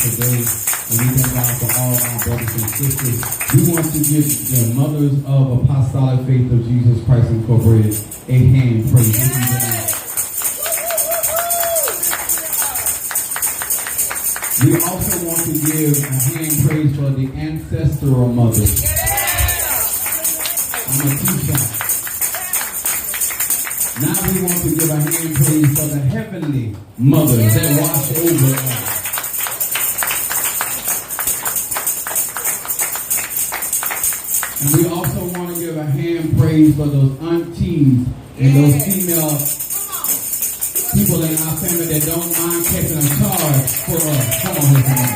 today. And we thank God for all our brothers and sisters. We want to give the mothers of Apostolic Faith of Jesus Christ Incorporated a hand praise. We also want to give a hand praise for the ancestral mothers. I'm a teacher. Now we want to give a hand praise for the heavenly mothers that watch over us. And we also want to give a hand praise for those aunties and those female people in our family that don't mind catching a charge for us. Come on here.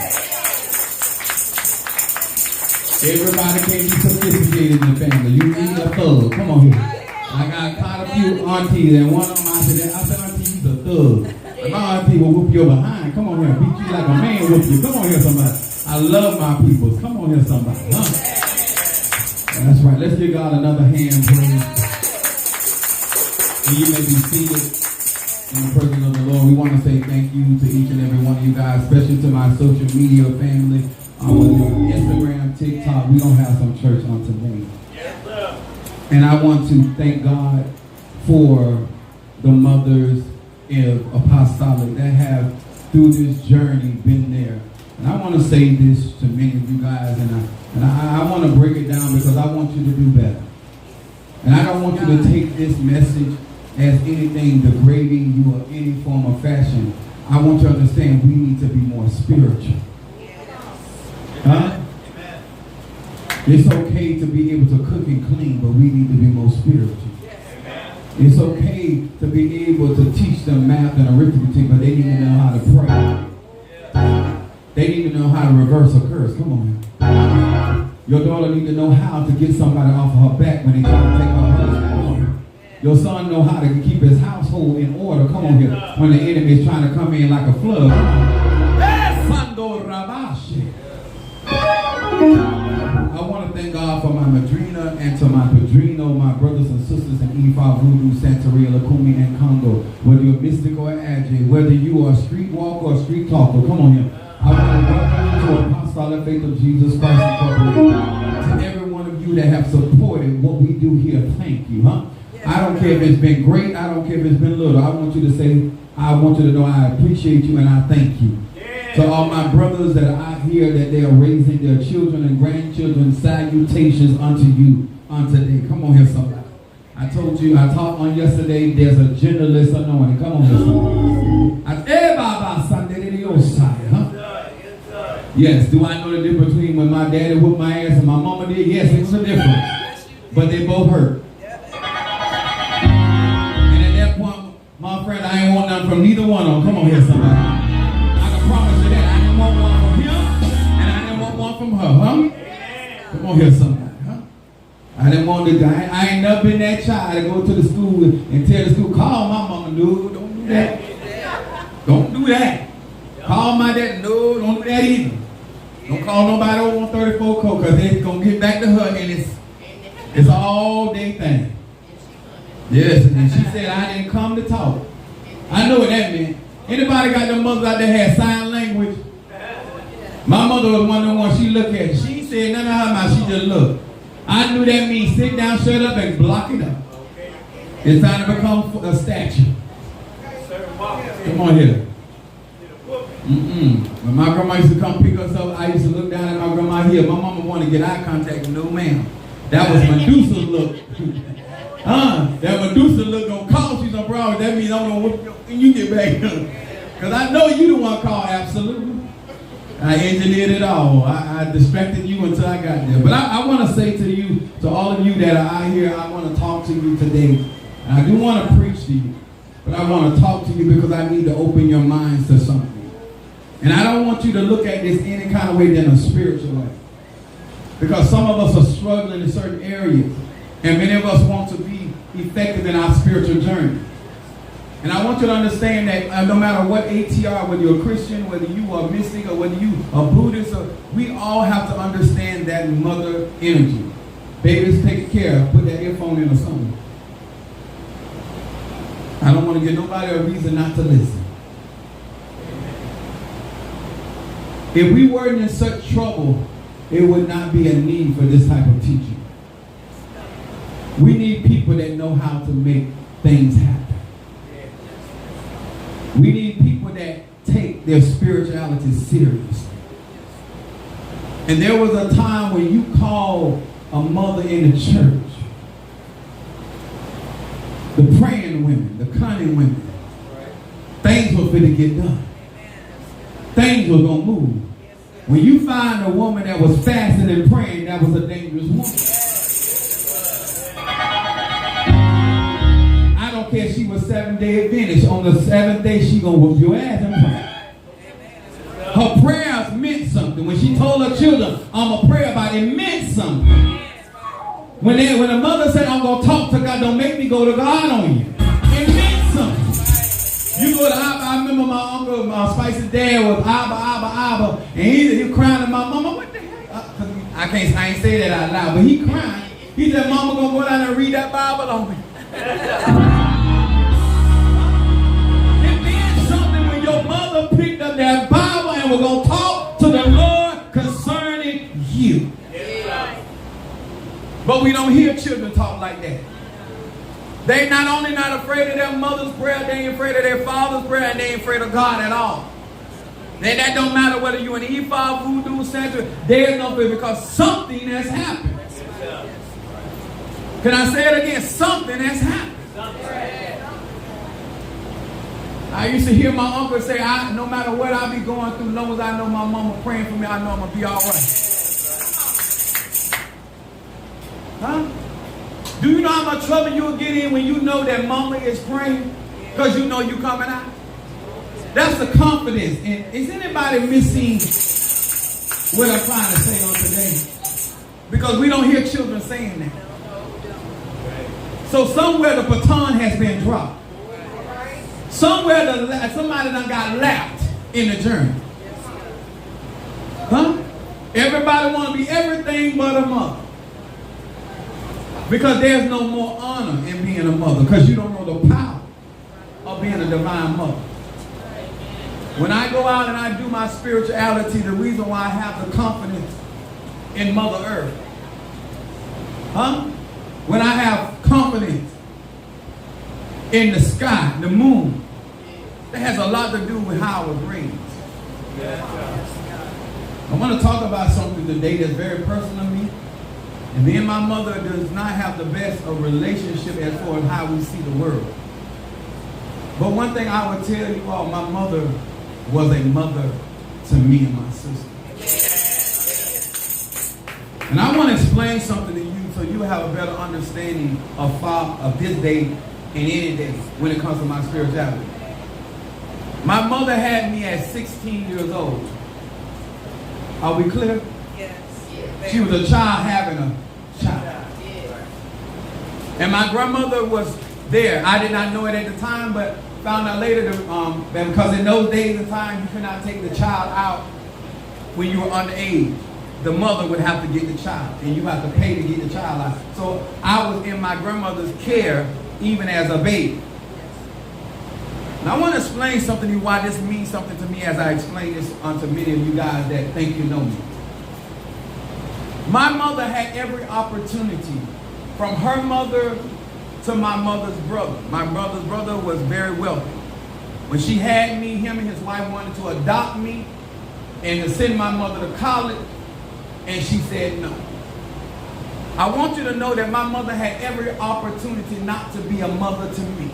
Everybody can't be sophisticated in the family. You need a thug. Come on here. I got caught a few aunties, and one of them I said, auntie, you's a thug. My auntie will whoop your behind. Come on here. Beat you like a man whoop you. Come on here, somebody. I love my people. Come on here, somebody. Huh? That's right. Let's give God another hand praise. And you may be seated in the presence of the Lord. We want to say thank you to each and every one of you guys, especially to my social media family. Instagram, TikTok. We're going to have some church on today. Yes, sir. And I want to thank God for the mothers of Apostolic that have, through this journey, been there. And I want to say this to many of you guys, and I want to break it down because I want you to do better. And I don't want you to take this message as anything degrading you or any form of fashion. I want you to understand we need to be more spiritual. Huh? It's okay to be able to cook and clean, but we need to be more spiritual. It's okay to be able to teach them math and arithmetic, but they need to know how to pray. They need to know how to reverse a curse. Come on. Your daughter need to know how to get somebody off of her back when they try to take her husband. Your son know how to keep his household in order. Come on here. When the enemy is trying to come in like a flood. I want to thank God for my madrina and to my padrino, my brothers and sisters in Ifa, Voodoo, Santeria, Lakumi, and Congo. Whether you're mystic or agile, whether you are a street walker or a street talker, come on here. I want to welcome you to Apostolic Faith of Jesus Christ Incorporated. To every one of you that have supported what we do here, thank you, huh? I don't care if it's been great, I don't care if it's been little. I want you to say, I want you to know I appreciate you and I thank you. To all my brothers that are out here that they are raising their children and grandchildren, salutations unto you on today. Come on here, somebody. I told you, I taught on yesterday, there's a genderless anointing. Come on here, somebody. Yes, do I know the difference between when my daddy whooped my ass and my mama did? Yes, it was a difference. But they both hurt. And at that point, my friend, I ain't want nothing from neither one of them. Come on here, somebody. I can promise you that. I didn't want one from him, and I didn't want one from her, huh? Come on here, somebody, huh? I didn't want to die. I ain't never been that child to go to the school and tell the school, call my mama, dude. Don't do that. Don't do that. Call my dad. No, don't do that either. Don't call nobody over on 34 Coke because they're going to get back to her and it's an all day thing. Yes, and she said, I didn't come to talk. I know what that meant. Anybody got them mothers out there had sign language? My mother was one of the ones she looked at. She said none of her mouth, she just looked. I knew that means sit down, shut up, and block it up. It's time to become a statue. Come on here. When my grandma used to come pick us up, I used to look down at my grandma here. My mama wanted to get eye contact. No, ma'am. That was Medusa's look. That Medusa look gonna cause you some problems. That means I'm gonna whoop you when you get back. Because I know you the one called absolutely. I engineered it all. I distracted you until I got there. But I want to say to you, to all of you that are out here, I want to talk to you today. And I do want to preach to you. But I want to talk to you because I need to open your minds to something. And I don't want you to look at this any kind of way than a spiritual way. Because some of us are struggling in certain areas. And many of us want to be effective in our spiritual journey. And I want you to understand that no matter what ATR, whether you're a Christian, whether you are mystic, or whether you are Buddhist, we all have to understand that mother energy. Babies, take care. Put that earphone in or something. I don't want to give nobody a reason not to listen. If we weren't in such trouble, it would not be a need for this type of teaching. We need people that know how to make things happen. We need people that take their spirituality seriously. And there was a time when you called a mother in the church, the praying women, the cunning women, things were going to get done. Things were going to move. When you find a woman that was fasting and praying, that was a dangerous woman. I don't care if she was 7-day Adventist. On the 7th day, she going to whoop your ass and pray. Her prayers meant something. When she told her children, I'm going to pray about it, it meant something. When a mother said, I'm going to talk to God, don't make me go to God on you. It meant something. You go to Abba. I remember my uncle, my Spice's dad was Abba, and he crying to my mama, what the hell? I ain't say that out loud, but he crying. He said, Mama gonna go down and read that Bible on me. It meant something when your mother picked up that Bible and was gonna talk to the Lord concerning you. But we don't hear children talk like that. They not only not afraid of their mother's prayer, they ain't afraid of their father's prayer, and they ain't afraid of God at all. And that don't matter whether you're in the Ephod, Voodoo, Center, there's no fear because something has happened. Can I say it again? Something has happened. I used to hear my uncle say, no matter what I be going through, as long as I know my mama praying for me, I know I'm going to be all right. Huh? Do you know how much trouble you'll get in when you know that mama is praying? Because you know you coming out. That's the confidence. And is anybody missing what I'm trying to say on today? Because we don't hear children saying that. So somewhere the baton has been dropped. Somewhere somebody done got lapped in the journey. Huh? Everybody want to be everything but a mother. Because there's no more honor in being a mother. Because you don't know the power of being a divine mother. When I go out and I do my spirituality, the reason why I have the confidence in Mother Earth. Huh? When I have confidence in the sky, the moon, that has a lot to do with how I was raised. I want to talk about something today that's very personal to me. And me and my mother does not have the best of relationship as far as how we see the world. But one thing I would tell you all, my mother was a mother to me and my sister. And I want to explain something to you so you have a better understanding of this day and any day when it comes to my spirituality. My mother had me at 16 years old. Are we clear? Yes. She was a child having a child. And my grandmother was there. I did not know it at the time, but found out later that because in those days and time, you could not take the child out when you were underage. The mother would have to get the child, and you have to pay to get the child out. So I was in my grandmother's care even as a baby. Now I want to explain something to you why this means something to me as I explain this unto many of you guys that think you know me. My mother had every opportunity from her mother to my mother's brother. My mother's brother was very wealthy. When she had me, him and his wife wanted to adopt me and to send my mother to college, and she said no. I want you to know that my mother had every opportunity not to be a mother to me.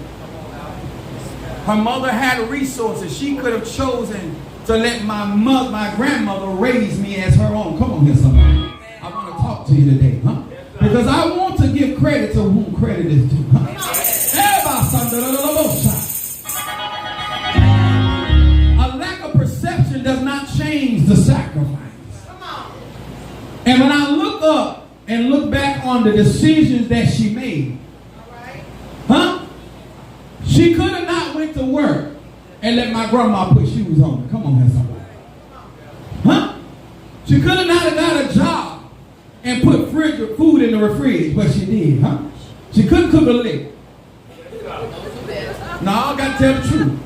Her mother had resources. She could have chosen to let my grandmother raise me as her own. Come on here, somebody. I want to talk to you today, huh? Because I want to give credit to whom credit is due. Huh? A lack of perception does not change the sacrifice. And when I look up and look back on the decisions that she made, huh? She could have not went to work and let my grandma put shoes on her. Come on here, somebody. Huh? She could have not got a job and put food in the refrigerator, but she did, huh? She couldn't cook a lick. No, I got to tell the truth.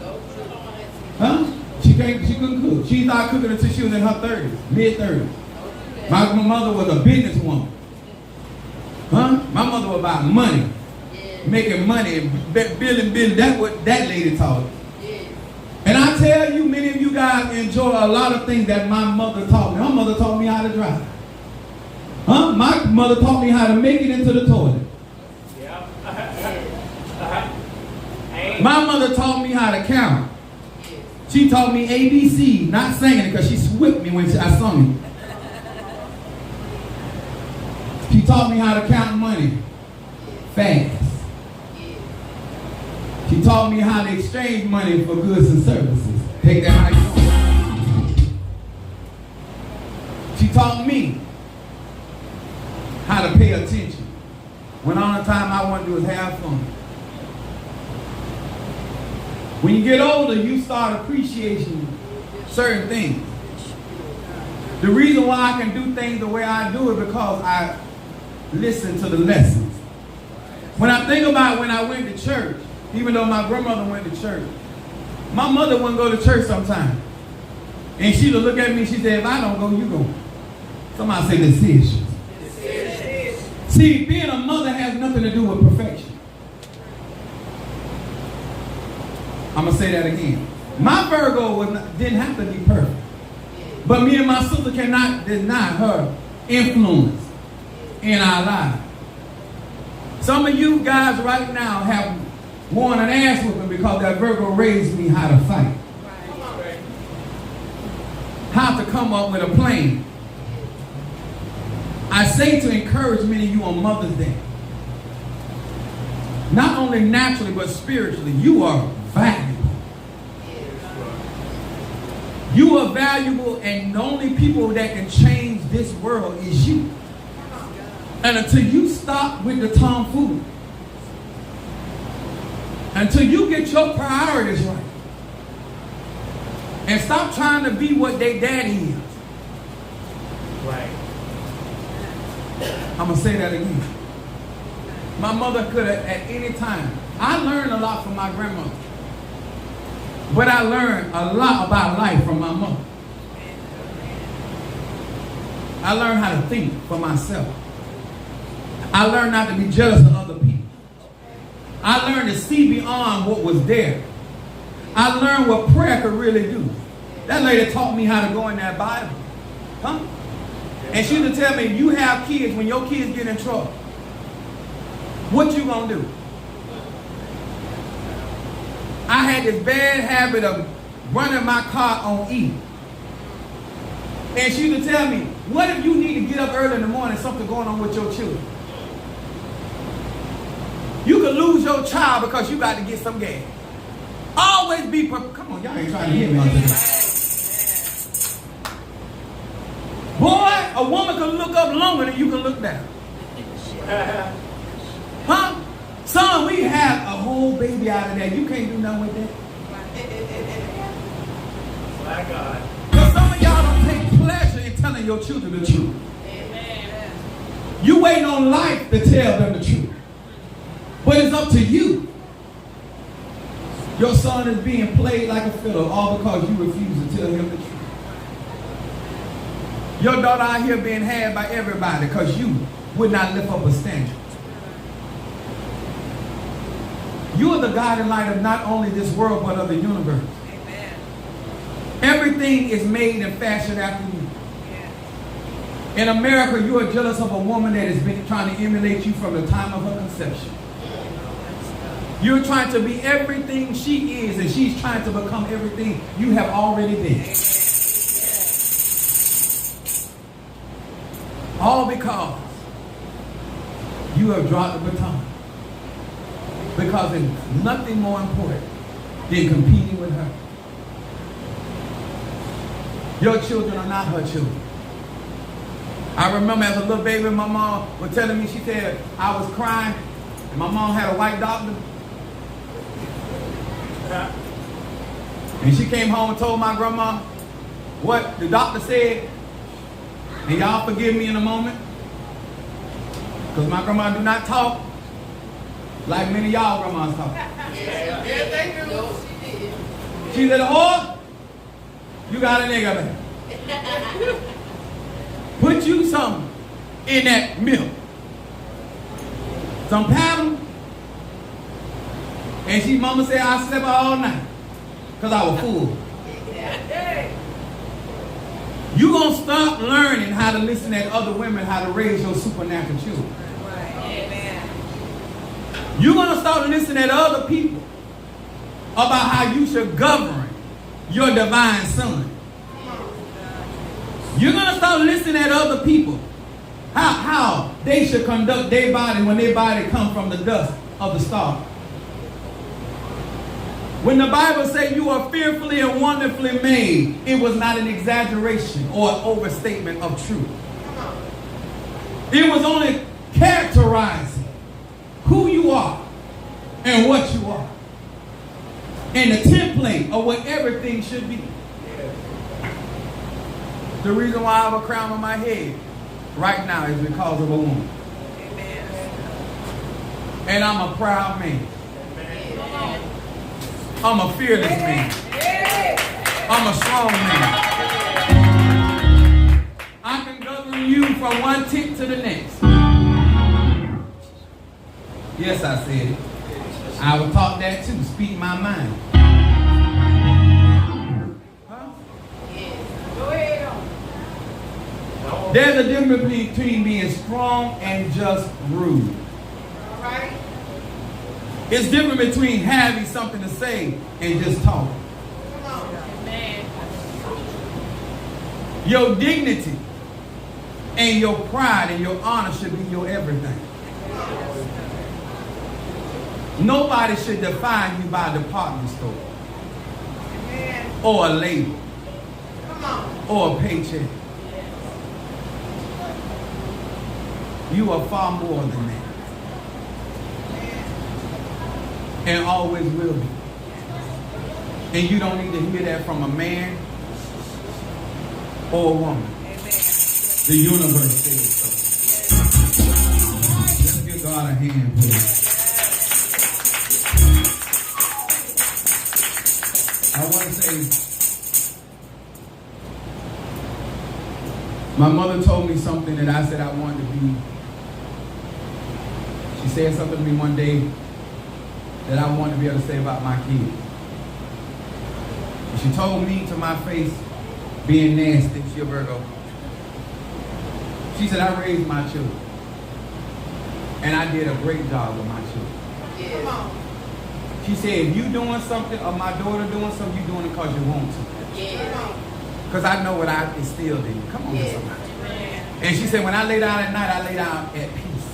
Huh? She She couldn't cook. She started cooking until she was in her 30s, mid-30s. My mother was a businesswoman. Huh? My mother was about money. Making money and building. That's what that lady taught. And I tell you, many of you guys enjoy a lot of things that my mother taught me. Her mother taught me how to drive. Huh? My mother taught me how to make it into the toilet. My mother taught me how to count. She taught me ABC, not singing it because she whipped me when I sung it. She taught me how to count money fast. She taught me how to exchange money for goods and services. Take that how you want. She taught me how to pay attention. When all the time I want to do is have fun. When you get older, you start appreciating certain things. The reason why I can do things the way I do it because I listen to the lessons. When I think about when I went to church, even though my grandmother went to church, my mother wouldn't go to church sometimes. And she would look at me, she said, if I don't go, you go. Somebody say decisions. See, being a mother has nothing to do with perfection. I'm going to say that again. My Virgo didn't have to be perfect. But me and my sister cannot deny her influence in our lives. Some of you guys right now have worn an ass whooping because that Virgo raised me how to fight. How to come up with a plan. I say to encourage many of you on Mother's Day. Not only naturally, but spiritually, you are valuable. You are valuable, and the only people that can change this world is you. And until you stop with the tomfoolery, until you get your priorities right, and stop trying to be what they daddy is. Right. I'm going to say that again. My mother could have at any time. I learned a lot from my grandmother. But I learned a lot about life from my mother. I learned how to think for myself. I learned not to be jealous of other people. I learned to see beyond what was there. I learned what prayer could really do. That lady taught me how to go in that Bible. Huh? And she used to tell me, you have kids, when your kids get in trouble, what you gonna do? I had this bad habit of running my car on E. And she used to tell me, what if you need to get up early in the morning, something going on with your children? You could lose your child because you got to get some gas. Always be prepared. Come on, y'all ain't trying to hear me on today. Boy, a woman can look up longer than you can look down. Huh? Son, we have a whole baby out of that. You can't do nothing with that. My God. Because some of y'all don't take pleasure in telling your children the truth. Amen. You waiting on life to tell them the truth. But it's up to you. Your son is being played like a fiddle all because you refuse to tell him the truth. Your daughter out here being had by everybody because you would not lift up a standard. You are the guiding light of not only this world but of the universe. Amen. Everything is made and fashioned after you. Yeah. In America, you are jealous of a woman that has been trying to emulate you from the time of her conception. You're trying to be everything she is, and she's trying to become everything you have already been. All because you have dropped the baton. Because there's nothing more important than competing with her. Your children are not her children. I remember as a little baby, my mom was telling me, she said, I was crying, and my mom had a white doctor. And she came home and told my grandma what the doctor said. And y'all forgive me in a moment, because my grandma do not talk like many of y'all grandmas talk. Yes, they do. She said, oh, You got a nigga back. Put you something in that milk. Some powder. And she mama said I slept all night. Because I was full. You're going to stop learning how to listen at other women, how to raise your supernatural children. You're going to start listening at other people about how you should govern your divine son. You're going to start listening at other people how they should conduct their body when their body comes from the dust of the stars. When the Bible says you are fearfully and wonderfully made, it was not an exaggeration or an overstatement of truth. It was only characterizing who you are and what you are. And the template of what everything should be. The reason why I have a crown on my head right now is because of a woman. And I'm a proud man. I'm a fearless man. I'm a strong man. I can govern you from one tick to the next. Yes, I said it. I was taught that too. Speak my mind. Huh? Go ahead. There's a difference between being strong and just rude. All right. It's different between having something to say and just talking. Your dignity and your pride and your honor should be your everything. Nobody should define you by a department store or a label or a paycheck. You are far more than that. And always will be. And you don't need to hear that from a man or a woman. The universe says so. Let's give God a hand, please. I want to say, my mother told me something that I said I wanted to be. She said something to me one day that I wanted to be able to say about my kids. And she told me to my face, being nasty, she a Virgo. She said, I raised my children. And I did a great job with my children. Yes. She said, if you doing something or my daughter doing something, you doing it because you want to. Because I know what I instilled in you. Come on, somebody. And she said, when I lay down at night, I lay down at peace.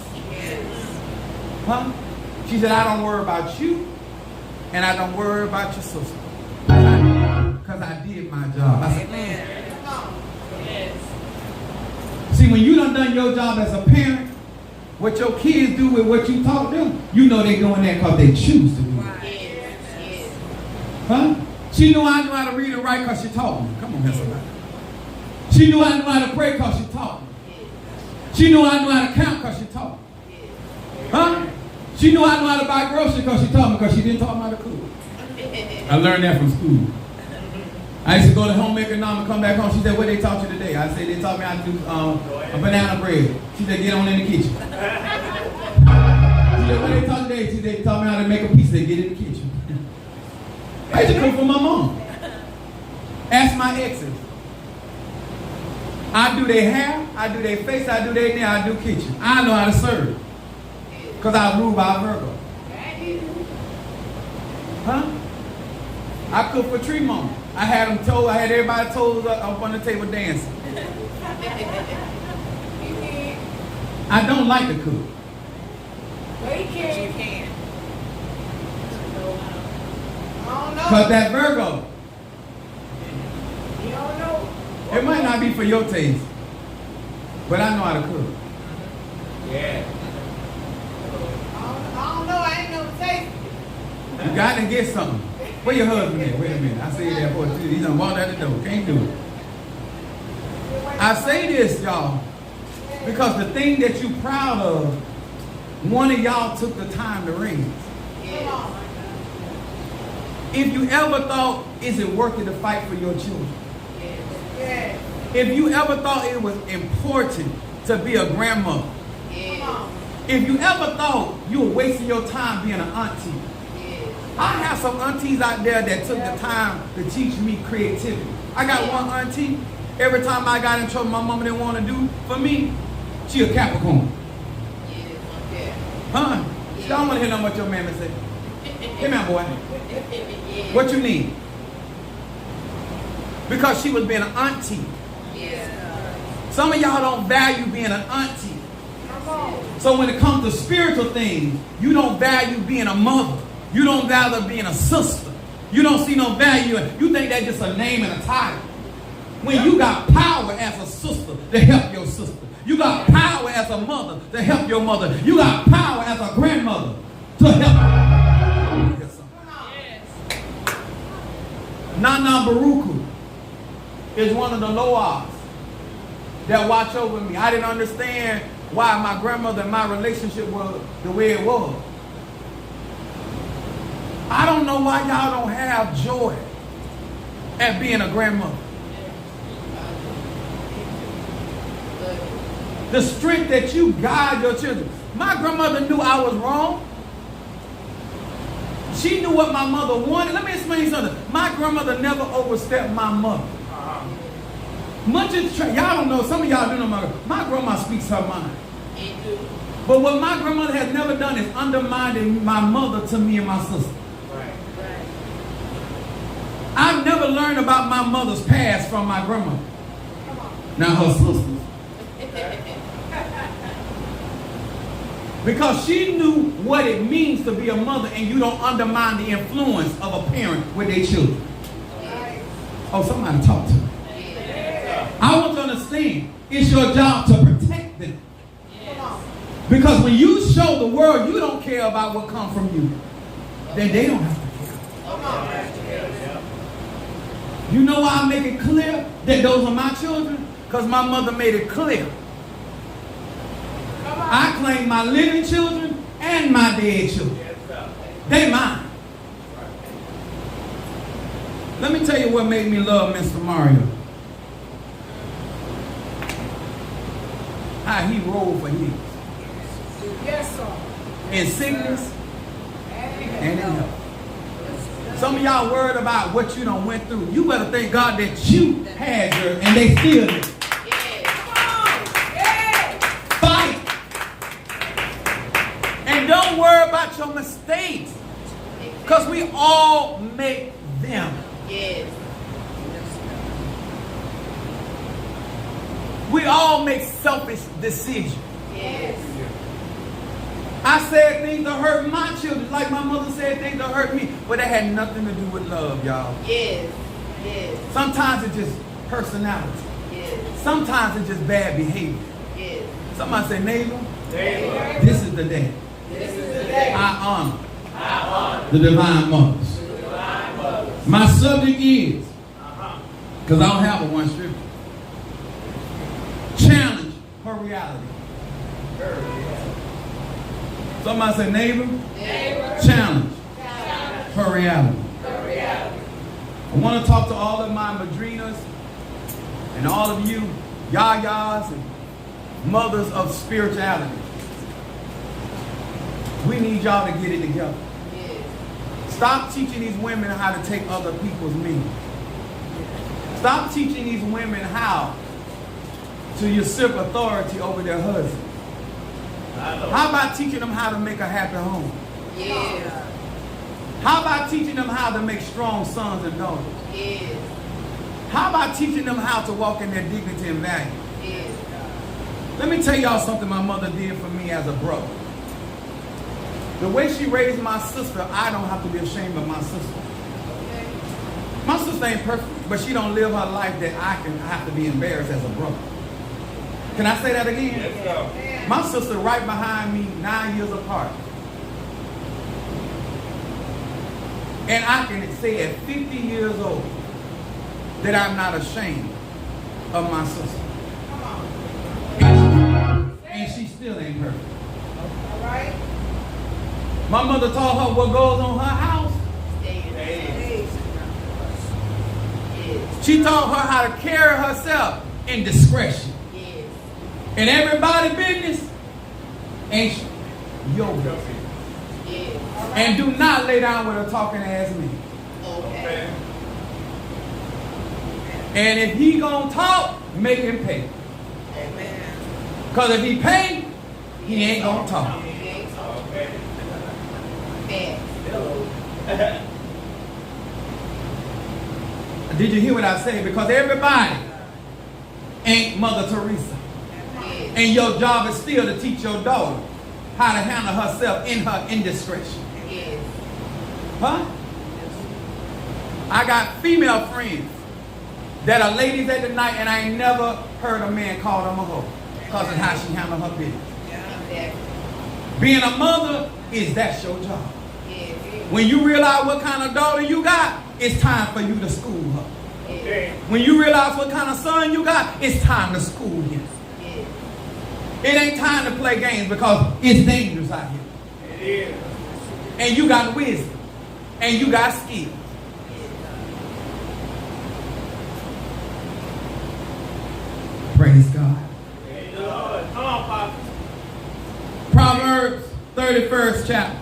Huh? She said, I don't worry about you, and I don't worry about your sister. Because I did my job. I said, yes. See, when you done your job as a parent, what your kids do with what you taught them, you know they're doing that because they choose to do it. Huh? She knew I knew how to read and write because she taught me. Come on, here, somebody. She knew I knew how to pray because she taught me. She knew I knew how to count because she taught me. Huh? She knew I knew how to buy groceries because she taught me, because she didn't taught me how to cook. I learned that from school. I used to go to home economics and come back home. She said, what they taught you today? I said, they taught me how to do a banana bread. She said, get on in the kitchen. She said, what they taught today? She said, they taught me how to make a pizza. They get in the kitchen. I used to cook for my mom. Ask my exes. I do their hair, I do their face, I do their nail, I do kitchen. I know how to serve. Because I rule by Virgo. Huh? I cook for Tree Mama. I had them told, I had everybody toes up on the table dancing. I don't like to cook. Well, you can. Because that Virgo, you don't know. It might not be for your taste, but I know how to cook. Yeah. I don't know. I ain't no taste. You got to get something. Where your husband at? Wait a minute. I say that for you. He's done walked out the door. Can't do it. I say this, y'all, because the thing that you proud of, one of y'all took the time to raise. If you ever thought, is it worth it to fight for your children? If you ever thought it was important to be a grandmother, if you ever thought you were wasting your time being an auntie, I have some aunties out there that took the time to teach me creativity. I got one auntie, every time I got in trouble my mama didn't want to do for me, she a Capricorn. Huh? She don't want to hear no what your mammy say. Come here, boy. What you need? Because she was being an auntie. Some of y'all don't value being an auntie. So when it comes to spiritual things, you don't value being a mother. You don't value being a sister. You don't see no value in it. You think that's just a name and a title. When you got power as a sister to help your sister. You got power as a mother to help your mother. You got power as a grandmother to help. Nana Baruku is one of the Loas that watch over me. I didn't understand why my grandmother and my relationship was the way it was. I don't know why y'all don't have joy at being a grandmother. The strength that you guide your children. My grandmother knew I was wrong. She knew what my mother wanted. Let me explain something. My grandmother never overstepped my mother. Much as y'all don't know, some of y'all do know my grandma speaks her mind. But what my grandmother has never done is undermining my mother to me and my sister. I've never learned about my mother's past from my grandmother. Now her sisters. Because she knew what it means to be a mother, and you don't undermine the influence of a parent with their children. Oh, somebody talk to me. I want to understand, it's your job to protect them. Because when you show the world you don't care about what comes from you, then they don't have to care. You know why I make it clear that those are my children? Because my mother made it clear. I claim my living children and my dead children. They mine. Let me tell you what made me love Mr. Mario. How he rolled for his. Yes, sir. In sickness and in health. Some of y'all worried about what you done went through. You better thank God that you had her and they still did. Fight. And don't worry about your mistakes. Because we all make them. We all make selfish decisions. I said things that hurt my children, like my mother said things that hurt me, but that had nothing to do with love, y'all. Sometimes it's just personality. Sometimes it's just bad behavior. Somebody say, neighbor, this is the day. I honor the divine mothers. My subject is, because I don't have a one scripture, challenge her reality. Somebody say, neighbor, challenge her reality. I want to talk to all of my madrinas and all of you yayas and mothers of spirituality. We need y'all to get it together. Stop teaching these women how to take other people's meaning. Stop teaching these women how to usurp authority over their husbands. How about teaching them how to make a happy home? How about teaching them how to make strong sons and daughters? How about teaching them how to walk in their dignity and value? Let me tell y'all something my mother did for me as a brother. The way she raised my sister, I don't have to be ashamed of my sister. My sister ain't perfect, but she don't live her life that I have to be embarrassed as a brother. Can I say that again? Yes, my sister right behind me, 9 years apart. And I can say at 50 years old that I'm not ashamed of my sister. And she still ain't perfect. All right? My mother taught her what goes on her house. She taught her how to carry herself indiscretion. Yes. And everybody's business ain't your business. Yes. And do not lay down with a talking ass man. Okay. And if he gonna talk, make him pay. Amen. Because if he pay, he ain't gonna talk. He ain't talking. Bad. Did you hear what I said? Because everybody ain't Mother Teresa. Yes. And your job is still to teach your daughter how to handle herself in her indiscretion. Yes. Huh? I got female friends that are ladies at the night, and I ain't never heard a man call them a hoe because of how she handle her business. Exactly. Being a mother that's your job. Yes. When you realize what kind of daughter you got, it's time for you to school her. Yes. When you realize what kind of son you got, it's time to school him. Yes. It ain't time to play games because it's dangerous out here. It is. And you got wisdom. And you got skill. Praise God. Praise the Lord. Come on, Papa. Proverbs 31st chapter.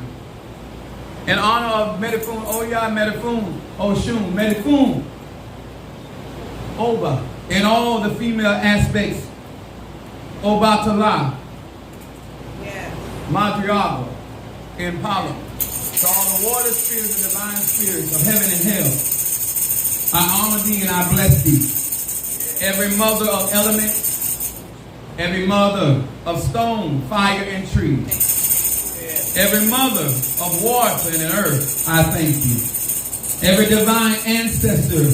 In honor of Medifun, Oya, Medifun, Oshun, Medifun, Oba, in all the female aspects, Obatala, Yes. Madriaga, Impala, to all the water spirits and divine spirits of heaven and hell. I honor thee and I bless thee. Every mother of elements, every mother of stone, fire, and tree, every mother of water and earth, I thank you. Every divine ancestor,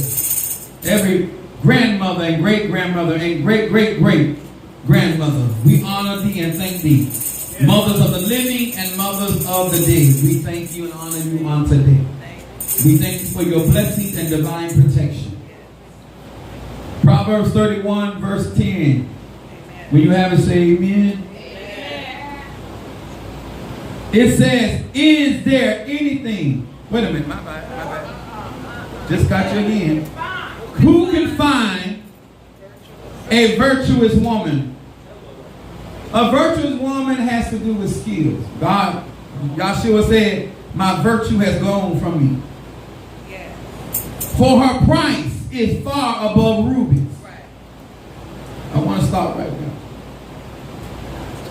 every grandmother and great-grandmother and great-great-great-grandmother, we honor thee and thank thee. Mothers of the living and mothers of the dead, we thank you and honor you on today. We thank you for your blessings and divine protection. Proverbs 31 verse 10. When you have it, say amen. Amen. It says, is there anything? Wait a minute, my bad. Just got you again. Who can find a virtuous woman? A virtuous woman has to do with skills. God, Yahshua said, my virtue has gone from me. Yes. For her price is far above rubies. Right. I want to stop right now.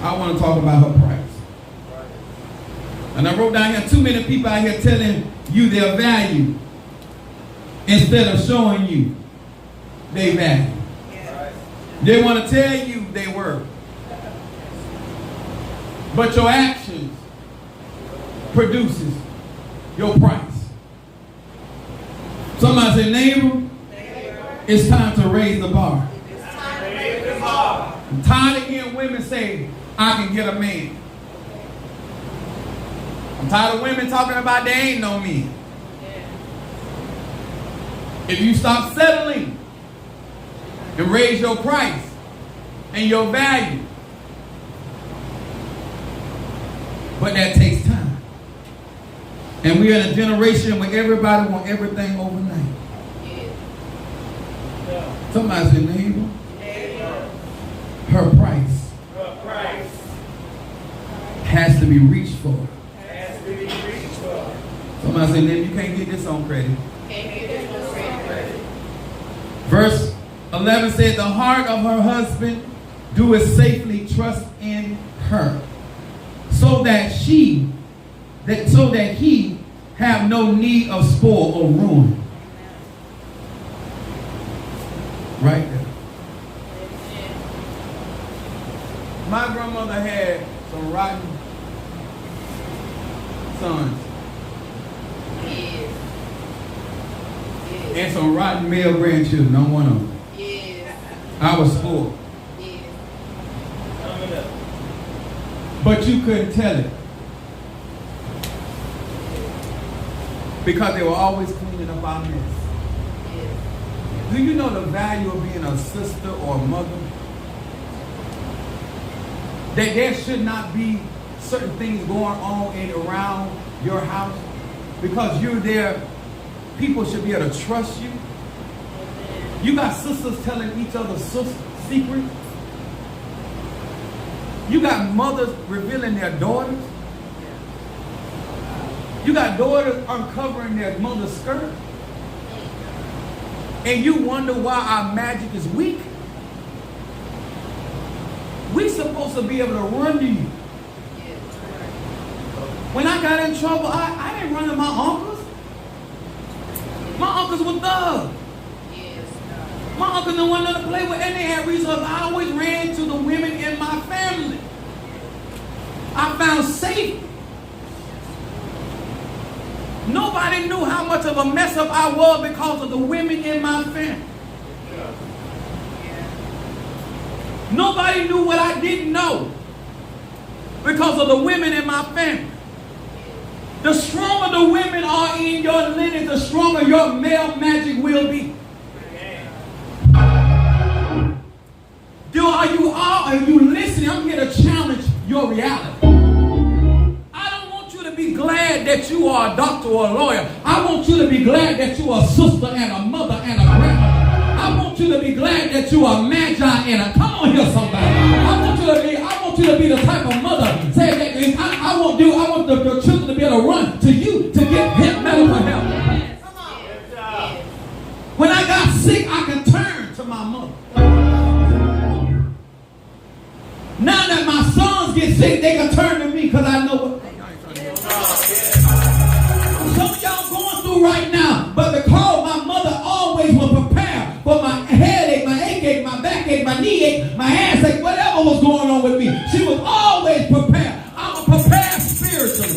I want to talk about her price. And I wrote down here, too many people out here telling you their value instead of showing you their value. Yes. They want to tell you they worth. But your actions produces your price. Somebody say, neighbor, it's time to raise the bar. It's time to raise the bar. I'm tired of hearing women say, I can get a man. I'm tired of women talking about there ain't no men. If you stop settling and raise your price and your value, but that takes time. And we're in a generation where everybody wants everything overnight. Somebody say, neighbor, her price has to be reached for. Somebody say, neighbor, you can't get this on credit. Verse 11 said, the heart of her husband doeth safely trust in her, so that he have no need of spoil or ruin. Right there. My grandmother had some rotten sons and some rotten male grandchildren. I'm one of them. I was spoiled. But you couldn't tell it. Because they were always cleaning up our mess. Do you know the value of being a sister or a mother? That there should not be certain things going on in around your house because you're there. People should be able to trust you. You got sisters telling each other secrets. You got mothers revealing their daughters. You got daughters uncovering their mother's skirt. And you wonder why our magic is weak. We're supposed to be able to run to you. When I got in trouble, I didn't run to my uncles. My uncles were thugs. My uncle didn't want to play with, and they had resources. I always ran to the women in my family. I found safety. Nobody knew how much of a mess up I was because of the women in my family. Nobody knew what I didn't know because of the women in my family. The stronger the women are in your lineage, the stronger your male magic will be. Are you listening? I'm here to challenge your reality. I don't want you to be glad that you are a doctor or a lawyer. I want you to be glad that you are a sister and a mother and a grandmother. I want you to be glad that you are a magi and a, come on here somebody. I want you to be the type of mother say that I want the children to be able to run to you to get medical help. Come on. When I got sick, I can turn to my mother. Now that my sons get sick, they can turn to me because I know what. Some of y'all going through right now, but because my mother always was prepared for my headache, my ache, my backache, my knee ache, my ass ache, whatever was going on with me, she was always prepared. I'm prepared spiritually.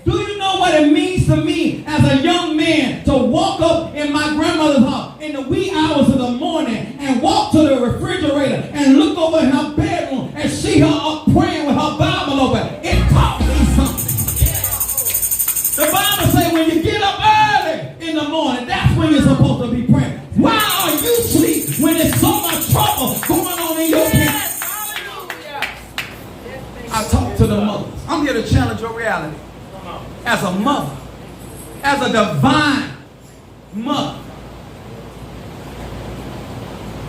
Do you know what it means to me as a young man to walk up in my grandmother's house in the wee hours of the morning and walk to the refrigerator and look over in her bedroom and see her up praying with her Bible open? It taught me something. The Bible says when you get up early in the morning, that's when you're supposed to be praying. Why are you asleep when there's so much trouble going on in your life? I talk to the mothers. I'm here to challenge your reality. As a mother, as a divine mother,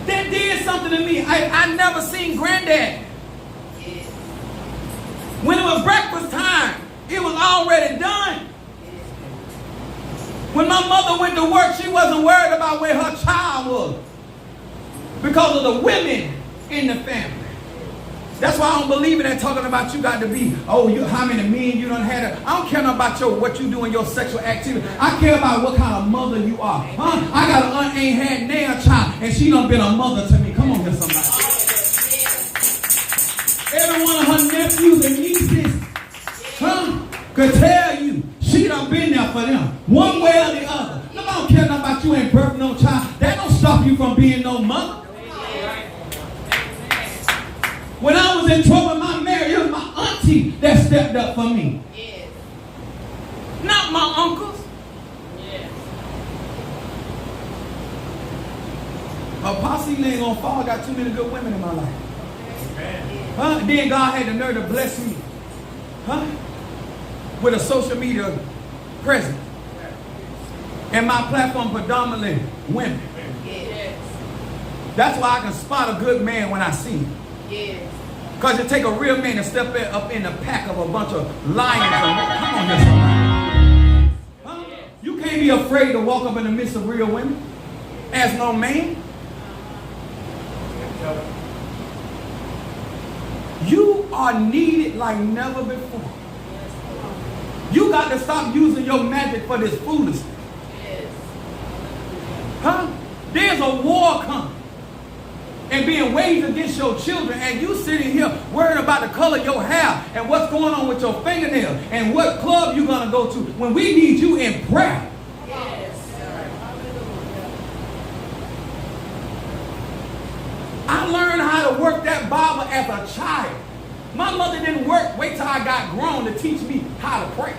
that did something to me. I never seen granddad. When it was breakfast time, it was already done. When my mother went to work, she wasn't worried about where her child was because of the women in the family. That's why I don't believe in that talking about you got to be, how many men you done had. I don't care about what you do in your sexual activity. I care about what kind of mother you are. Huh? I got an aunt ain't had nail child, and she done been a mother to me. Come on here, somebody. Every one of her nephews and nieces, could tell you she done been there for them, one way or the other. No, I don't care nothing about you ain't birthed no child. That don't stop you from being no mother. When I was in trouble in my marriage, it was my auntie that stepped up for me. Yes. Not my uncles. Yes. Apostle ain't gonna fall. I got too many good women in my life. Huh? Then God had the nerve to bless me. Huh? With a social media presence. And my platform predominantly women. Yes. That's why I can spot a good man when I see him. Because it take a real man to step up in the pack of a bunch of lions. Come on here, somebody. Huh? You can't be afraid to walk up in the midst of real women as no man. You are needed like never before. You got to stop using your magic for this foolishness. Huh? There's a war coming and being waged against your children, and you sitting here worrying about the color of your hair and what's going on with your fingernails and what club you're going to go to when we need you in prayer. Yes. I learned how to work that Bible as a child. My mother didn't wait till I got grown to teach me how to pray.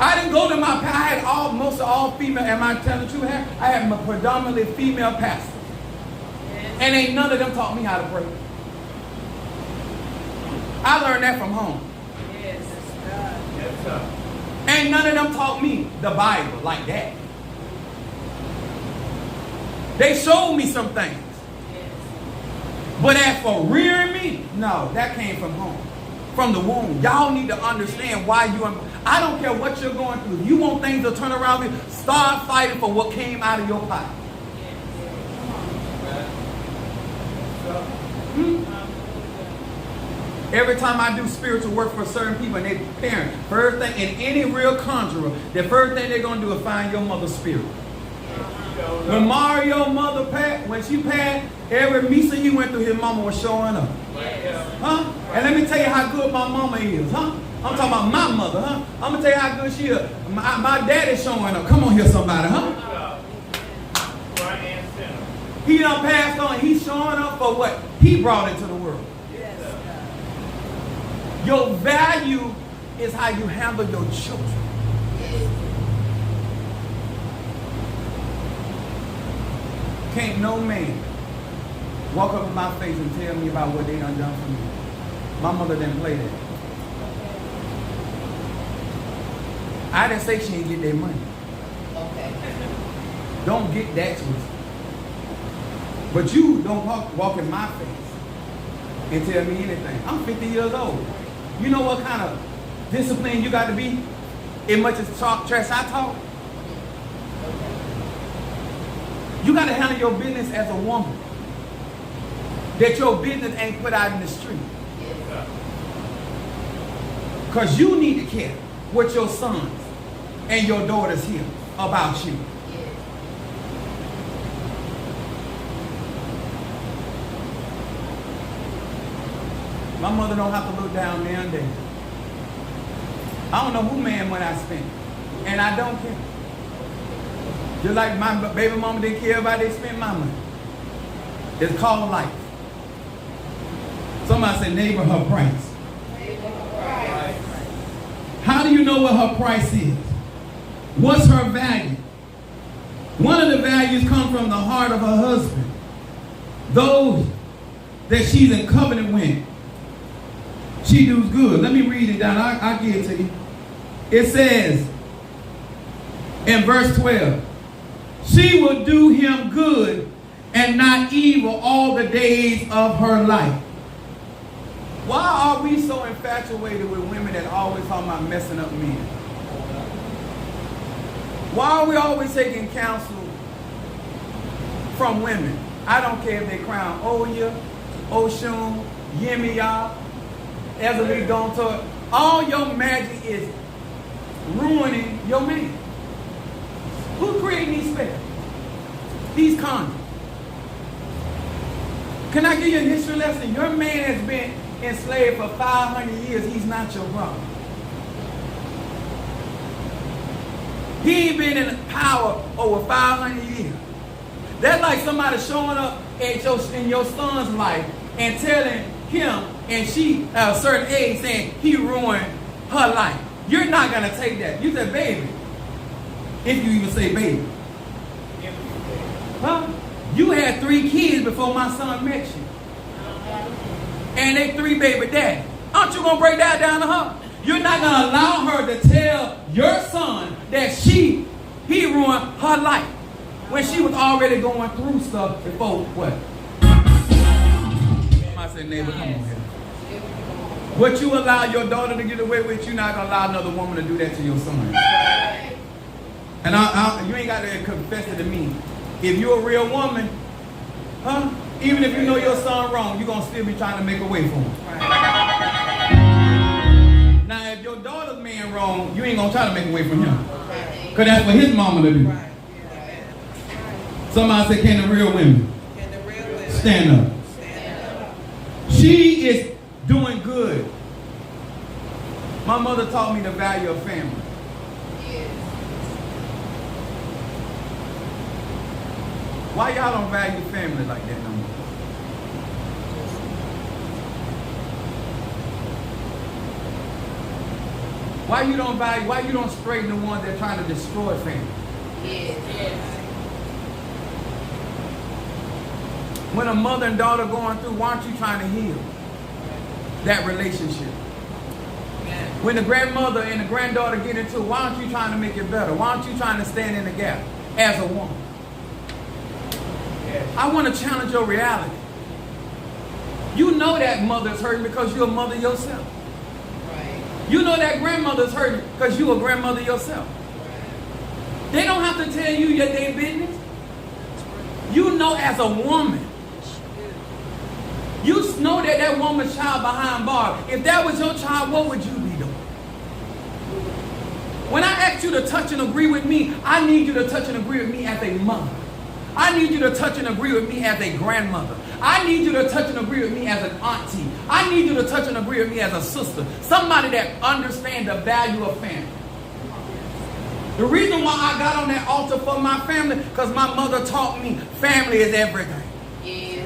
I didn't go to I had most all female. Am I telling the truth here? I had my predominantly female pastors. Yes. And ain't none of them taught me how to pray. I learned that from home. sir. Ain't none of them taught me the Bible like that. They showed me some things. But as for rearing me, no, that came from home. From the womb. Y'all need to understand why I don't care what you're going through. If you want things to turn around, start fighting for what came out of your pocket. Every time I do spiritual work for certain people and their parents, first thing, in any real conjurer, the first thing they're going to do is find your mother's spirit. When Mario's mother passed, when she passed, every misa he went through, his mama was showing up. Huh? And let me tell you how good my mama is, huh? I'm talking about my mother, huh? I'm going to tell you how good she is. My daddy's showing up. Come on here, somebody, huh? He done passed on. He's showing up for what he brought into the world. Your value is how you handle your children. Can't no man walk up in my face and tell me about what they done for me. My mother didn't play that. I didn't say she didn't get their money. Okay. Don't get that twisted. But you don't walk in my face and tell me anything. I'm 50 years old. You know what kind of discipline you got to be? As much as trash I talk. You got to handle your business as a woman. That your business ain't put out in the street. Because you need to care what your sons and your daughters hear about you. My mother don't have to look down there and there. I don't know who man money I spent. And I don't care. Just like my baby mama didn't care about they spent my money. It's called life. Somebody say neighbor her price. How do you know what her price is? What's her value? One of the values come from the heart of her husband. Those that she's in covenant with. She does good. Let me read it down. I'll give it to you. It says in verse 12, she will do him good and not evil all the days of her life. Why are we so infatuated with women that always talking about messing up men? Why are we always taking counsel from women? I don't care if they crown Oya, Oshun, Yemiya, Ezeli Donto. All your magic is ruining your man. Who created these spells? These condoms. Can I give you a history lesson? Your man has been enslaved for 500 years. He's not your brother. He ain't been in power over 500 years. That's like somebody showing up at in your son's life and telling him and she at a certain age saying he ruined her life. You're not going to take that. You said baby. If you even say baby. Huh? You had 3 kids before my son met you. And they 3 baby daddy. Aren't you going to break that down to her? You're not going to allow her to tell your son that he ruined her life when she was already going through stuff before what? I said, neighbor, come on here. What you allow your daughter to get away with, you're not going to allow another woman to do that to your son. And you ain't got to confess it to me. If you're a real woman, huh? Even if you know your son wrong, you're going to still be trying to make a way for him. Now, if your daughter's man wrong, you ain't going to try to make a way from him. Because that's what his mama to do. Somebody said, can the real women stand up? She is doing good. My mother taught me the value of family. Why y'all don't value family like that no more? Why you don't straighten the ones that are trying to destroy family? When a mother and daughter going through, why aren't you trying to heal that relationship? When the grandmother and the granddaughter get into it, why aren't you trying to make it better? Why aren't you trying to stand in the gap as a woman? I want to challenge your reality. You know that mother is hurting because you're a mother yourself. Right. You know that grandmother is hurting because you're a grandmother yourself. They don't have to tell you their business. You know as a woman. You know that that woman's child behind bars. If that was your child, what would you be doing? When I ask you to touch and agree with me, I need you to touch and agree with me as a mother. I need you to touch and agree with me as a grandmother. I need you to touch and agree with me as an auntie. I need you to touch and agree with me as a sister. Somebody that understands the value of family. The reason why I got on that altar for my family, because my mother taught me family is everything. Yes.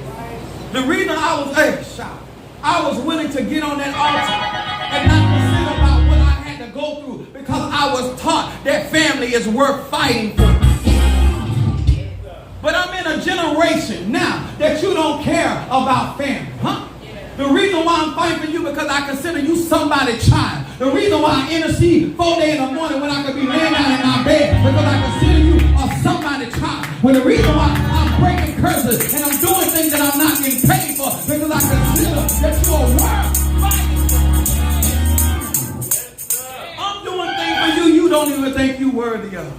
The reason I was willing to get on that altar and not consider about what I had to go through, because I was taught that family is worth fighting for. But I'm in a generation now that you don't care about family, huh? The reason why I'm fighting for you because I consider you somebody's child. The reason why I intercede 4 days in the morning when I could be laying down in my bed because I consider you somebody's child. When the reason why I'm breaking curses and I'm doing things that I'm not getting paid for because I consider that you're worth fighting. I'm doing things for you you don't even think you're worthy of.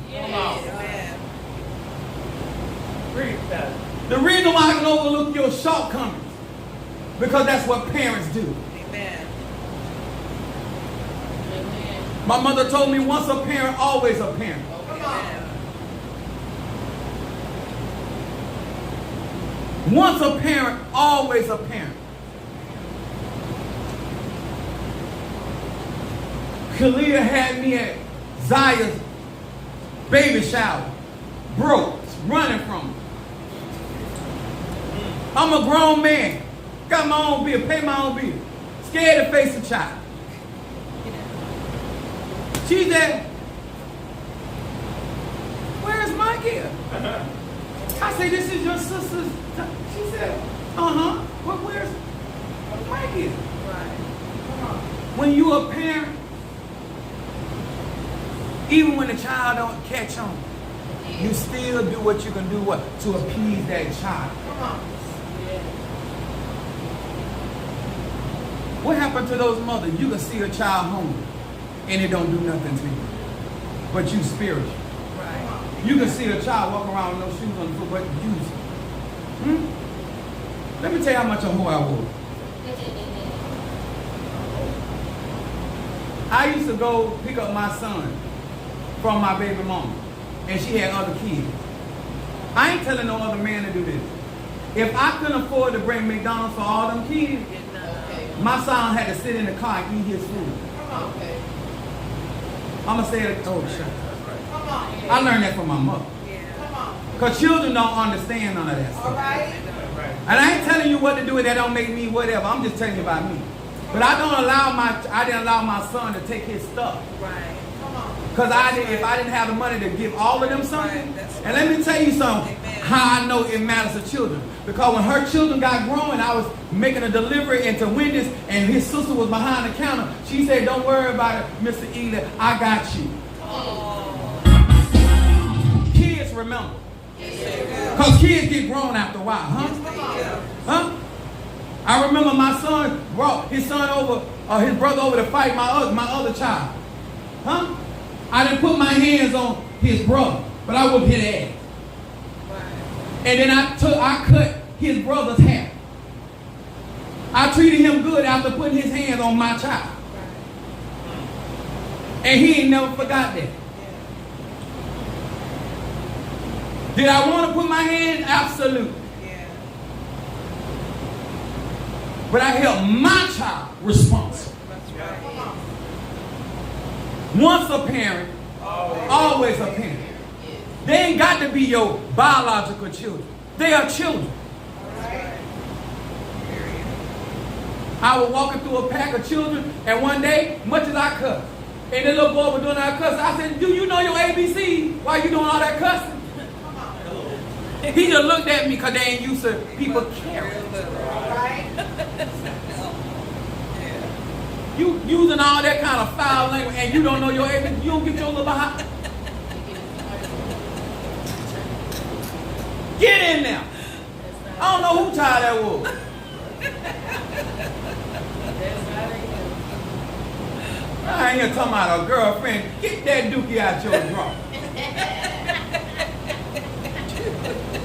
The reason why I can overlook your shortcomings, because that's what parents do. Amen. My mother told me once a parent, always a parent. Come on. Once a parent, always a parent. Kalia had me at Zaya's baby shower, broke, running from her. I'm a grown man. Got my own bill, pay my own bill. Scared to face a child. She said, "Where's Mikey?" I said, "This is your sister's." She said, "Well, where's Mikey?" Right. When you a parent, even when the child don't catch on, you still do what you can do to appease that child. Come on. What happened to those mothers? You can see a child hungry and it don't do nothing to you. But you spiritual. Right. You can see a child walking around with no shoes on the foot, but use it. Let me tell you how much a whore I was. I used to go pick up my son from my baby mama, and she had other kids. I ain't telling no other man to do this. If I couldn't afford to bring McDonald's for all them kids, my son had to sit in the car and eat his food. Okay. I'm going to say it. Oh, shit. Come on. I learned that from my mother. Come on. Because children don't understand none of that stuff. All right. And I ain't telling you what to do, and that don't make me whatever. I'm just telling you about me. But I didn't allow my son to take his stuff. Right. Come on. Because if I didn't have the money to give all of them something, Right, that's and let me tell you something, Amen. how I know it matters to children. Because when her children got grown, I was making a delivery into Wendy's, and his sister was behind the counter. She said, "Don't worry about it, Mr. Ely, I got you." Oh. Kids remember. Because kids get grown after a while, huh? Huh? I remember my son brought his brother over to fight my other child. Huh? I didn't put my hands on his brother, but I whooped his ass. And then I cut his brother's hair. I treated him good after putting his hands on my child. And he ain't never forgot that. Did I want to put my hand? Absolutely. Yeah. But I held my child responsible. That's right. Once a parent, always a parent. They ain't got to be your biological children. They are children. I was walking through a pack of children, and one day, much as I cussed, and the little boy was doing that cussing, I said, "Do you know your ABC? Why you doing all that cussing?" He just looked at me because they ain't used to people caring. Right. using all that kind of foul language and you don't know your age, you don't get your little behind. Get in there. I don't know who child that was. I ain't here talking about a girlfriend. Get that dookie out your drawer.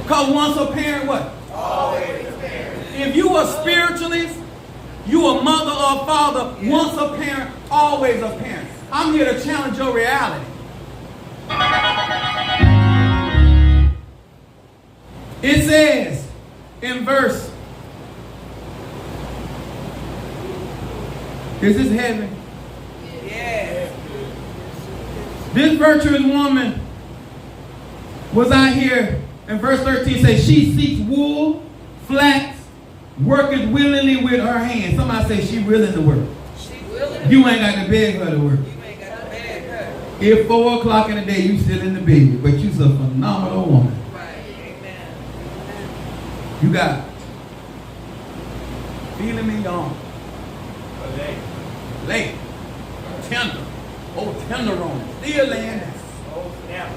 Because once a parent, what? Always a parent. If you a spiritualist, you a mother or father, once a parent, always a parent. I'm here to challenge your reality. It says in verse, is this heaven? Yes. This virtuous woman was out here, in verse 13 says, she seeks wool, flax, worketh willingly with her hands. Somebody say she willing to work. She willing. You ain't got to beg her to work. You ain't got to beg her. If 4 o'clock in the day you still in the bed, but you's a phenomenal woman. Right. Amen. You got feeling me on. Late. Tender. Oh, tenderoni. Still laying there. Oh, snap.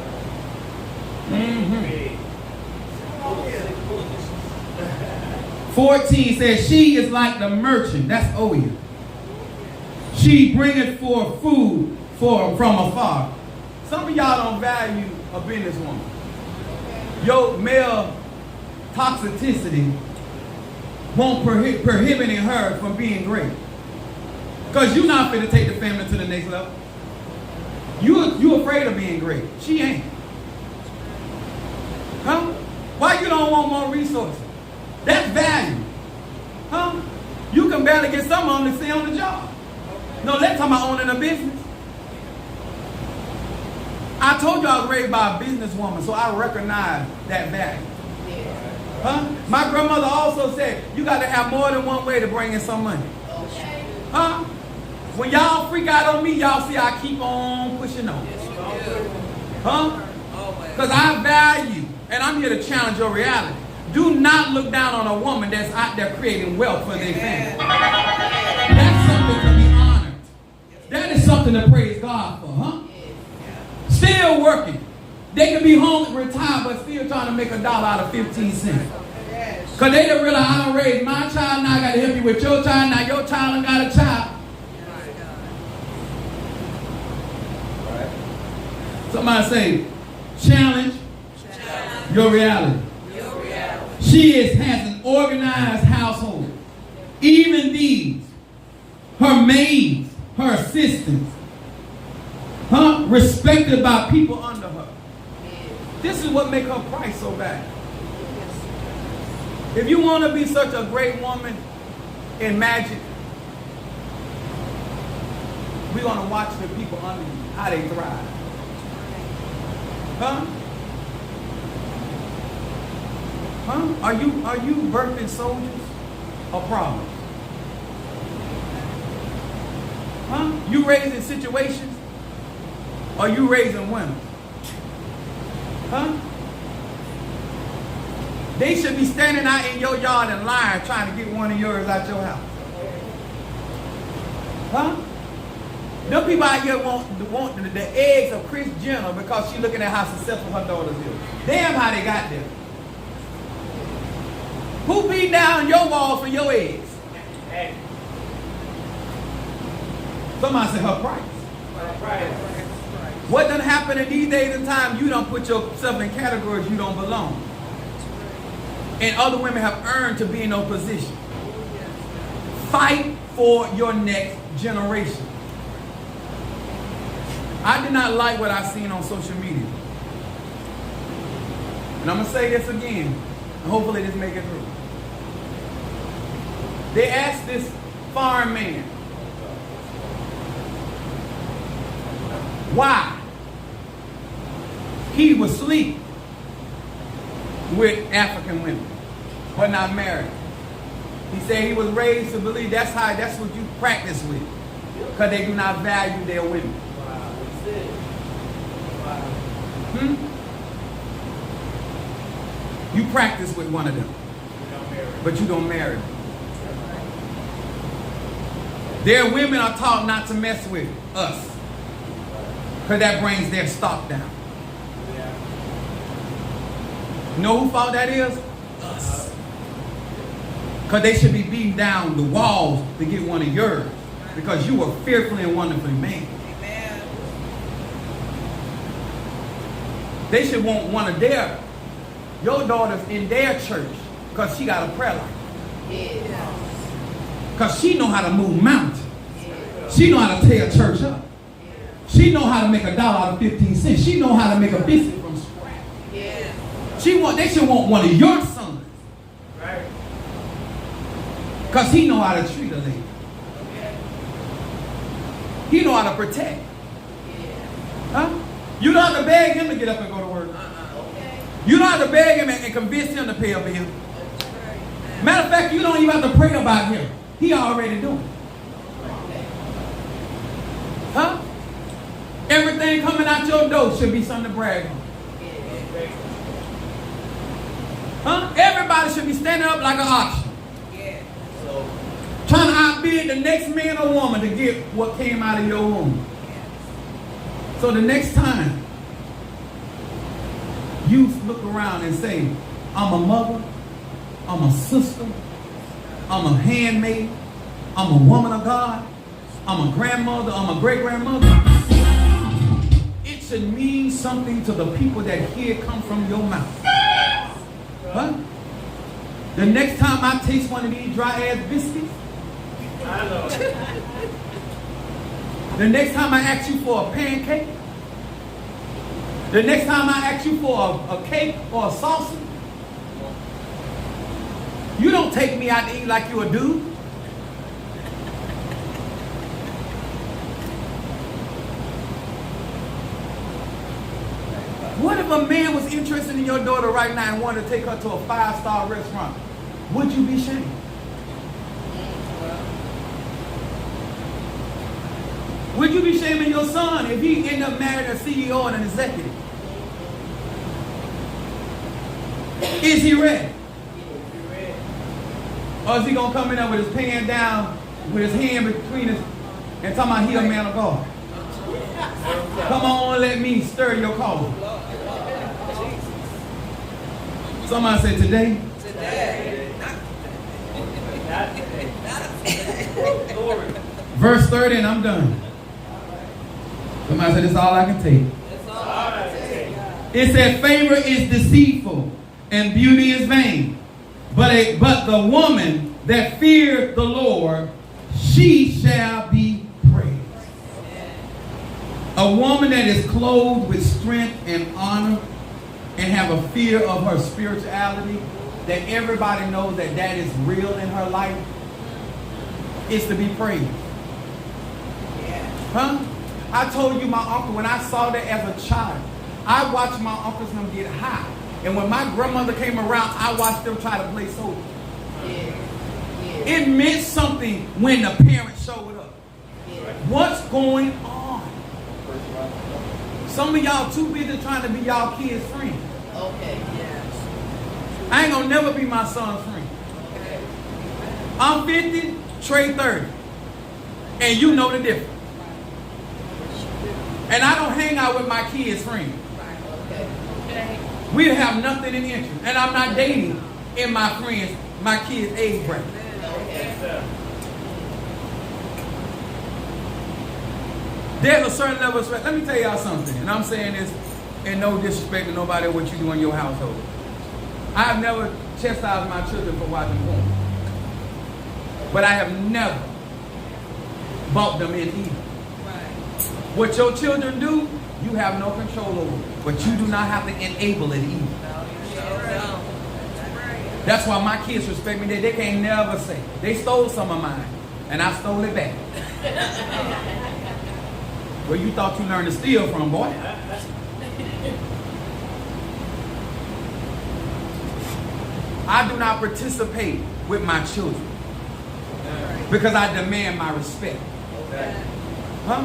Mm-hmm. 14 says, she is like the merchant. That's Oya. She bringeth forth food from afar. Some of y'all don't value a businesswoman. Your male toxicity won't prohibiting her from being great. Because you're not fit to take the family to the next level. You afraid of being great. She ain't. Huh? Why you don't want more resources? That's value. Huh? You can barely get some of them to stay on the job. No, let's talk about owning a business. I told you I was raised by a businesswoman, so I recognize that value. Huh? My grandmother also said, you got to have more than one way to bring in some money. Huh? When y'all freak out on me, y'all see I keep on pushing on. Huh? Because I value, and I'm here to challenge your reality. Do not look down on a woman that's out there creating wealth for their family. That's something to be honored. That is something to praise God for, huh? Still working. They can be home, retired, but still trying to make $1 out of 15 cents. Because they don't realize I done raised my child, now I got to help you with your child, now your child done got a child. Somebody say, challenge your reality. She has an organized household. Even these, her maids, her assistants, respected by people under her. This is what makes her price so bad. If you want to be such a great woman in magic, we're going to watch the people under you, how they thrive. Huh? Huh? Are you birthing soldiers or problems? Huh? You raising situations or you raising winners? Huh? They should be standing out in your yard and lying trying to get one of yours out your house. Huh? Them people out here want the eggs of Kris Jenner because she's looking at how successful her daughters is. Damn how they got there. Who beat down your walls for your eggs? Somebody said her price. What done happen in these days and times, you don't put yourself in categories you don't belong. And other women have earned to be in those positions. Fight for your next generation. I did not like what I seen on social media. And I'm going to say this again, and hopefully this make it through. They asked this foreign man, why he would sleep with African women, but not married. He said he was raised to believe that's what you practice with, because they do not value their women. You practice with one of them, but you don't marry them. Their women are taught not to mess with us. Because that brings their stock down. You know whose fault that is? Us. Because they should be beating down the walls to get one of yours. Because you were fearfully and wonderfully made. Amen. They should want one of your daughters in their church because she got a prayer life. Because she know how to move mountains. She know how to tear a church up. She know how to make $1 out of 15 cents. She know how to make a biscuit from scratch. They should want one of your sons. Right. Because he know how to treat a lady. He know how to protect. Huh? You don't have to beg him to get up and go to work. You don't have to beg him and convince him to pay a bill. Matter of fact, you don't even have to pray about him. He already doing it. Huh? Everything coming out your door should be something to brag on. Huh? Everybody should be standing up like an auction. Trying to outbid the next man or woman to get what came out of your womb. So the next time you look around and say, I'm a mother, I'm a sister, I'm a handmaid, I'm a woman of God, I'm a grandmother, I'm a great-grandmother, it should mean something to the people that hear it come from your mouth. Huh? The next time I taste one of these dry-ass biscuits, I know. the next time I ask you for a pancake, the next time I ask you for a cake or a salsa, you don't take me out to eat like you a dude. What if a man was interested in your daughter right now and wanted to take her to a 5-star restaurant? Would you be ashamed? Would you be shaming your son if he ended up marrying a CEO and an executive? Is he ready? Or is he going to come in there with his pan down, with his hand between his, and talking about he a man of God? Come on, let me stir your coffee. Somebody said today. Verse 30 and I'm done. Somebody said, that's all I can take. It said, favor is deceitful and beauty is vain. But the woman that feared the Lord, she shall be praised. A woman that is clothed with strength and honor and have a fear of her spirituality, that everybody knows that that is real in her life, is to be praised. Huh? I told you my uncle, when I saw that as a child, I watched my uncles and them get high. And when my grandmother came around, I watched them try to play soldier. It meant something when the parents showed up. What's going on? Some of y'all too busy trying to be y'all kids' friend. I ain't gonna never be my son's friend. I'm 50, Trey 30. And you know the difference. And I don't hang out with my kids' friends. We have nothing in interest. And I'm not dating in my friends, my kids' age bracket. There's a certain level of respect. Let me tell y'all something. And I'm saying this in no disrespect to nobody what you do in your household. I have never chastised my children for watching porn. But I have never bumped them in evil. What your children do, you have no control over. But you do not have to enable it either. That's why my kids respect me. They can't never say. They stole some of mine. And I stole it back. Where you thought you learned to steal from, boy. I do not participate with my children. Because I demand my respect. Huh?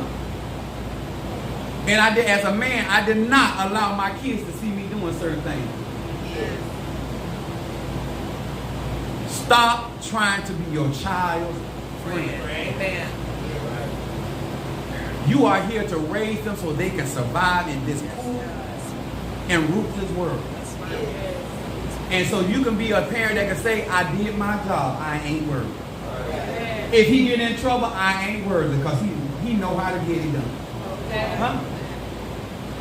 And I did, as a man, I did not allow my kids to see me doing certain things. Stop trying to be your child's friend. Amen. You are here to raise them so they can survive in this cool and ruthless world. And so you can be a parent that can say, I did my job, I ain't worried. If he get in trouble, I ain't worried because he know how to get it done. Huh?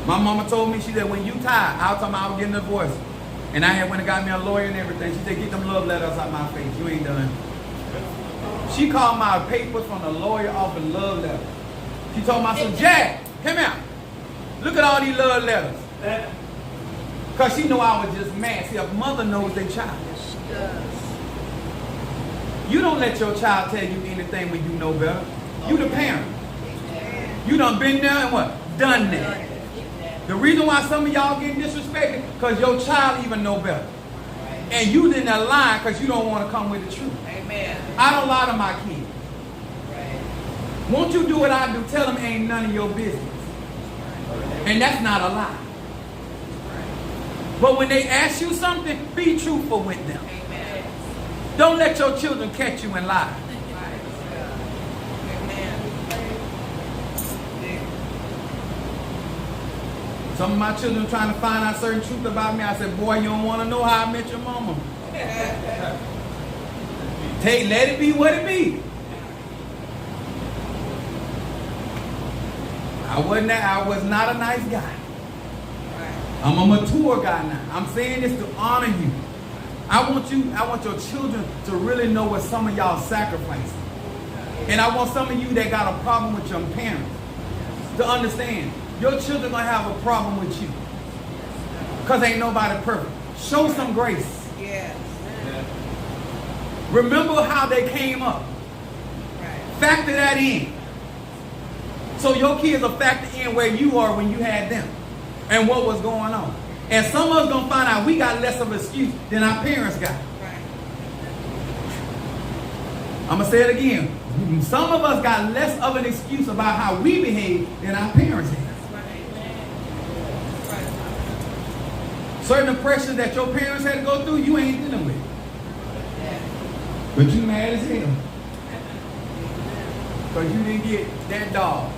My mama told me, she said, when you tired, I was talking about I was getting a divorce. And I had went and got me a lawyer and everything. She said, get them love letters out my face. You ain't done. She called my papers from the lawyer off of love letters. She told me, I said, Jack, come out. Look at all these love letters. Because she know I was just mad. See, a mother knows their child. She does. You don't let your child tell you anything when you know better. You the parent. You done been there and what? Done that. The reason why some of y'all getting disrespected, because your child even know better. And you didn't lie because you don't want to come with the truth. Amen. I don't lie to my kids. Won't you do what I do? Tell them ain't none of your business. And that's not a lie. But when they ask you something, be truthful with them. Amen. Don't let your children catch you and lie. Some of my children trying to find out certain truth about me. I said, boy, you don't want to know how I met your mama. Let it be what it be. I was not a nice guy. I'm a mature guy now. I'm saying this to honor you. I want your children to really know what some of y'all sacrificing. And I want some of you that got a problem with your parents to understand. Your children gonna have a problem with you. Because ain't nobody perfect. Show some grace. Yes. Remember how they came up. Factor that in. So your kids will factor in where you are when you had them. And what was going on. And some of us gonna find out we got less of an excuse than our parents got. I'm gonna say it again. Some of us got less of an excuse about how we behave than our parents had. Certain pressures that your parents had to go through, you ain't dealing with. But you mad as hell. Because you didn't get that dog.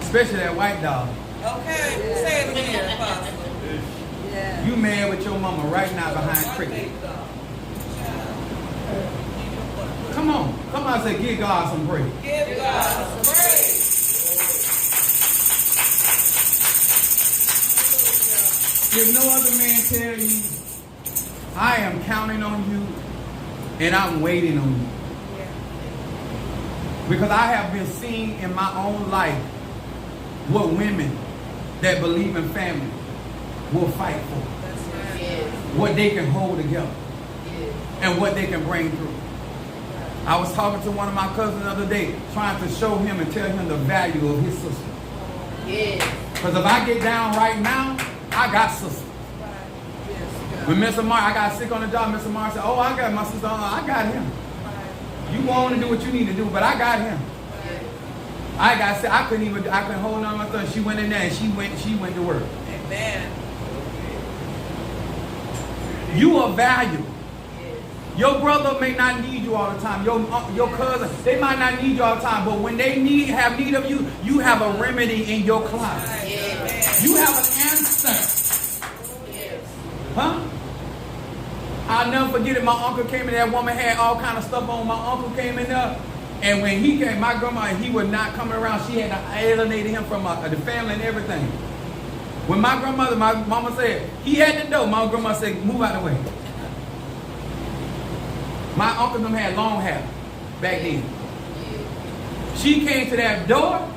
Especially that white dog. Okay, say it again, Apostle. You mad with your mama right now behind cricket. Come on. Come on and say, give God some praise. Give God some praise. If no other man tell you, I am counting on you and I'm waiting on you. Because I have been seeing in my own life what women that believe in family will fight for. What they can hold together. And what they can bring through. I was talking to one of my cousins the other day, trying to show him and tell him the value of his sister. Because if I get down right now, I got sisters. When Mr. Mark, I got sick on the job, Mr. Mark said, oh, I got my sister, I got him. You want to do what you need to do, but I got him. I couldn't hold on to my son. She went in there and she went to work. Amen. You are valuable. Your brother may not need you all the time. Your cousin, they might not need you all the time, but when they have need of you, you have a remedy in your closet. You have an answer. Huh? I'll never forget it. My uncle came in. That woman had all kind of stuff on. My uncle came in there. And when he came, my grandma, he was not coming around. She had alienated him from the family and everything. When my grandmother, my mama said, he had the door. My grandma said, move out the way. My uncle them had long hair back then. She came to that door,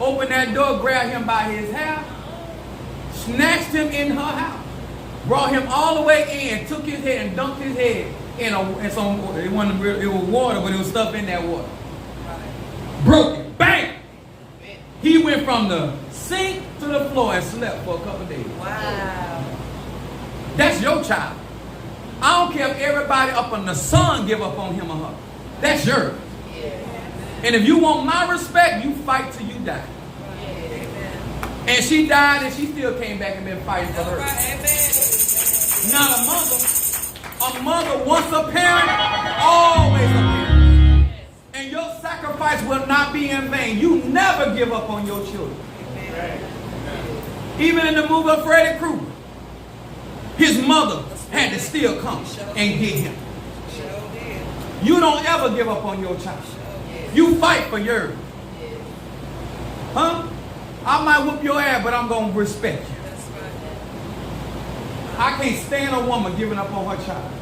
opened that door, grabbed him by his hair, snatched him in her house. Brought him all the way in, took his head and dunked his head in some, it was water, but it was stuff in that water. Broke it. Bang! He went from the sink to the floor and slept for a couple of days. Wow. That's your child. I don't care if everybody up on the sun give up on him or her. That's yours. And if you want my respect, you fight till you die. And she died and she still came back and been fighting for her. Not a mother. A mother, once a parent, always a parent. And your sacrifice will not be in vain. You never give up on your children. Right. Even in the movie of Freddy Krueger, his mother had to still come and get him. You don't ever give up on your child. You fight for yours. Huh? I might whoop your ass, but I'm going to respect you. I can't stand a woman giving up on her child.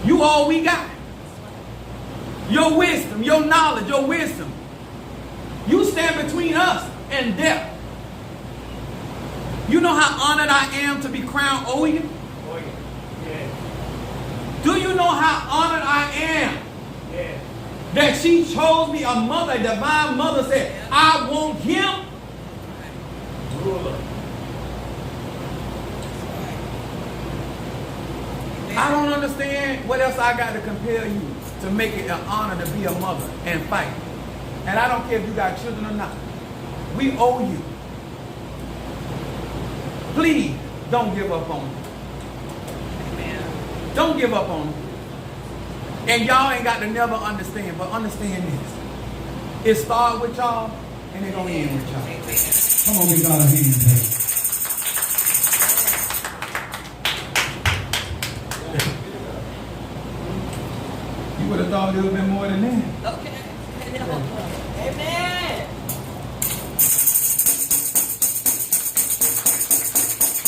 You all we got. Your wisdom, your knowledge, your wisdom. You stand between us and death. You know how honored I am to be crowned Oya? Oh, yeah. Do you know how honored I am Yeah. that she chose me, a mother, a divine mother said, I want him? Ruler. I don't understand what else I got to compel you to make it an honor to be a mother and fight. And I don't care if you got children or not. We owe you. Please don't give up on them. Don't give up on them. And y'all ain't got to never understand, but understand this. It starts with y'all and it gonna end with y'all. Come on, give God a hand. You would have thought it would have been more than that. Okay. Amen.